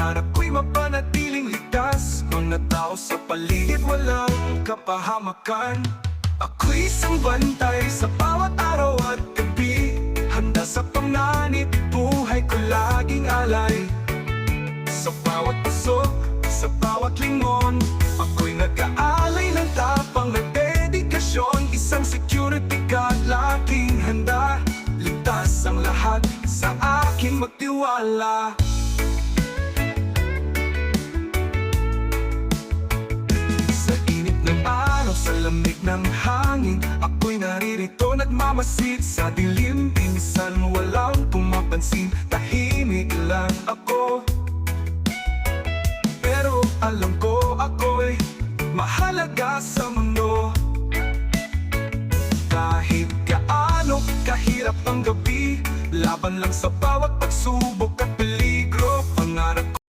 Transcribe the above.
pangarap ko'y mapanatiling ligtas. Mga tao sa paligid walang kapahamakan. Ako'y isang bantay sa bawat araw at gabi. Handa sa panganib, buhay ko laging alay. Sa bawat puso, sa bawat lingon, ako'y nag-aalay ng tapang na dedikasyon. Isang security guard, laging handa. Ligtas ang lahat, sa akin magtiwala. Sa init ng araw, sa lamig ng hangin, ako'y naririto nagmamasid sa dilim. Minsan walang pumapansin, tahimik lang ako. Pero alam ko ako'y mahalaga sa mundo. Kahit gaano kahirap ang gabi, laban lang sa bawat pagsubok.